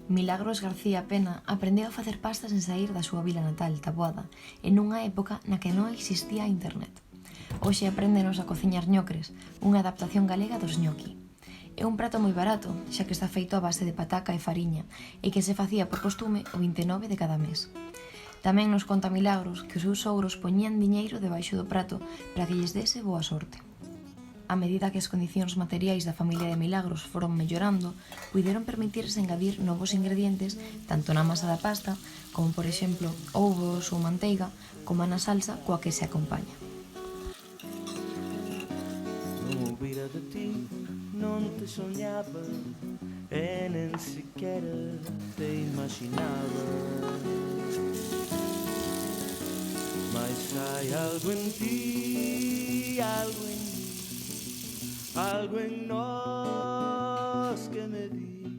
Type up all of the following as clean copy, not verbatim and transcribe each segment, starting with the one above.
Milagros García Pena aprendeu a facer pasta sen saír da súa vila natal, Taboada, en unha época na que non existía a internet. Hoxe apréndenos a cociñar ñocres, unha adaptación galega dos ñoqui. É un prato moi barato, xa que está feito a base de pataca e fariña, e que se facía por costume o 29 de cada mes. Tamén nos conta Milagros que os seus sogros poñían diñeiro debaixo do prato para que lles dese boa sorte. A medida que as condicións materiais da familia de Milagros foron mellorando, puideron permitirse engadir novos ingredientes tanto na masa da pasta, como por exemplo ovos ou manteiga, como na salsa coa que se acompaña. Non ouvira de ti, non te soñaba, e nen sequera te imaginaba. Mas hai algo en ti, algo en nós que me di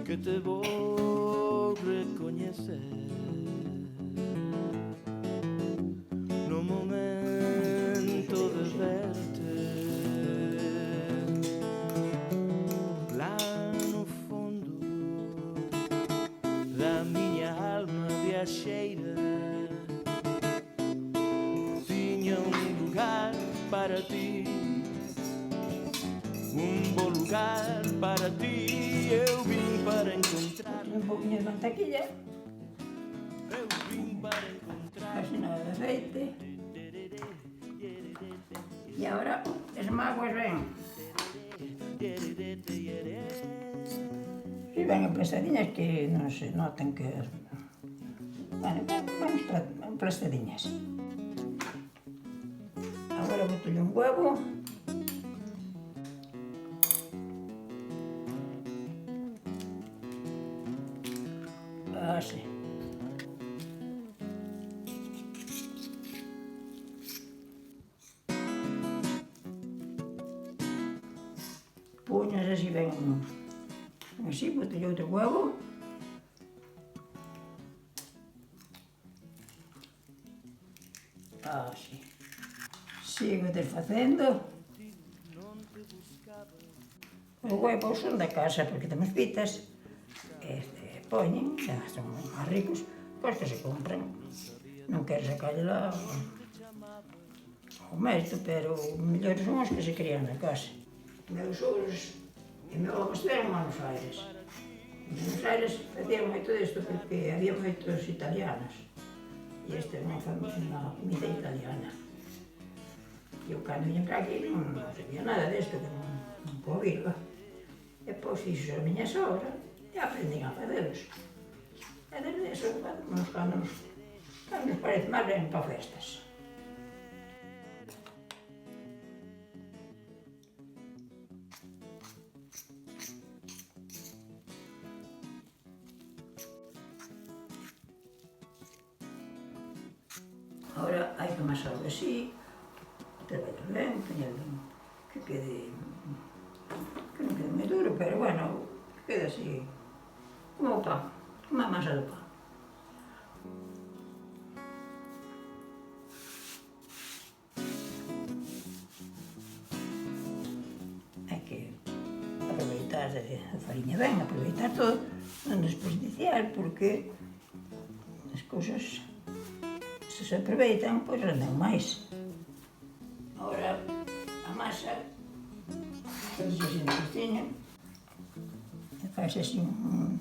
que te vou recoñecer no momento de verte lá no fundo da miña alma viaxeira. Tiña un lugar para ti, un bom lugar para ti. Eu vim para encontrar un poquinho de mantequilla, eu vim para encontrar casi nada de aceite. E agora esmaguas ben. E ben aplastadiñas que non se noten que... Bueno, ben aplastadiñas. Agora botolle un huevo. Así. Puñas así ben, así, botolle outro huevo. Así. Sigo desfacendo. Os huevos son da casa porque temos pitas. Poñen, xa son máis ricos, pois que se compran. Non quero sacarlle lá o mesto, pero mellores son os que se crían na casa. Meus sogros e meu avó estiveron en Buenos Aires. En Buenos Aires facían moito disto porque había moitos italianos. E esta é unha comida italiana. E eu cando vim para aquí non sabía nada disto, que non podo vir. E pois fixo a miña sogra, e aprendín a facelos. E desde eso, cando nos parece máis ben para festas. Agora hai que amasarlo así, traballo ben, que quede, que non quede moi duro, pero bueno, que quede así, como o pan, como a masa do pan. Hai que aproveitar a fariña ben, aproveitar todo, non desperdiciar, porque as cousas, se se aproveitan, pois renden máis. Agora, a masa, faz así un poquinho, e faz así un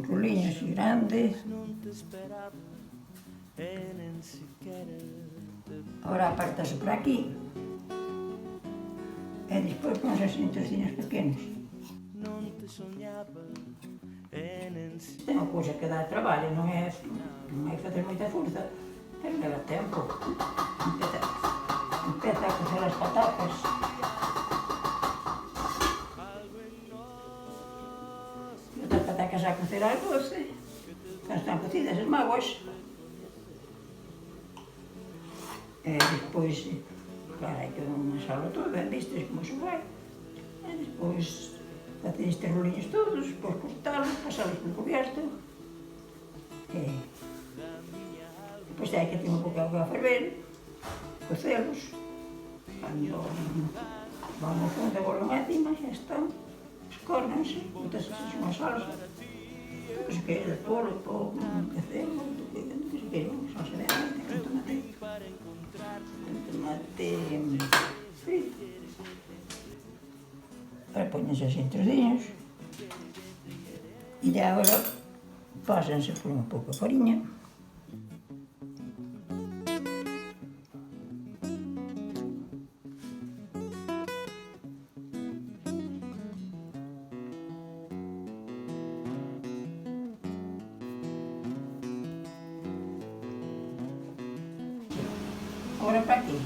ruliño así grande. Agora apartas por aquí, e despois pons así en trociños pequenos. É unha cousa que dá traballo, non é facer moita forza, pero leva tempo. Empeza a cocer as patatas. As patatas a cocer al doce, cando están cocidas as mágoas. E despois, claro, hai que amasalo todo, ben vistes como se vai. E despois facer estes roliños todos, despois cortalos, pasalos por cubierto. E depois hai que ter un pouco de auga a ferver, cocelos. Cando vamos fundo, bolan encima, xa están. escórrense, botas así unha salsa, que se quede polpo, cecelo, que se quede unha salsa de aire, con tomate frito. Ahora poñense así en trociños, e ya agora pásense por unha pouca fariña. Agora para aquí.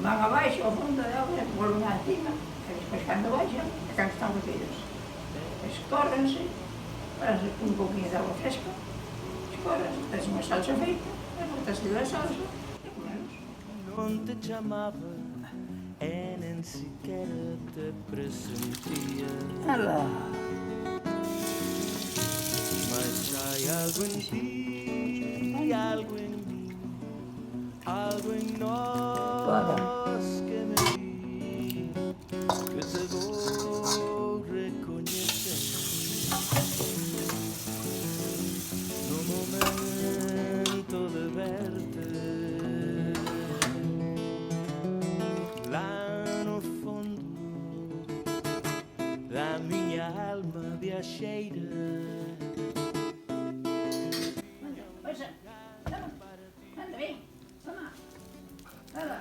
Van abaixo, ao fondo da olla, volven a cima, e despois cando baixan, e cando están cocidos. Escórrense, paranse un pouquinho de agua fresca, escórrense, tens unha salsa feita, e botaslle da salsa, e comemos. Non te chamaba e nen siquiera te presentía. Alá, Mas hai algo en ti, algo en mí, algo en nós que me di, que te vou recoñecer no momento de verte lá no fondo da miña alma viaxeira. Poisa, anda, ven, toma, nada,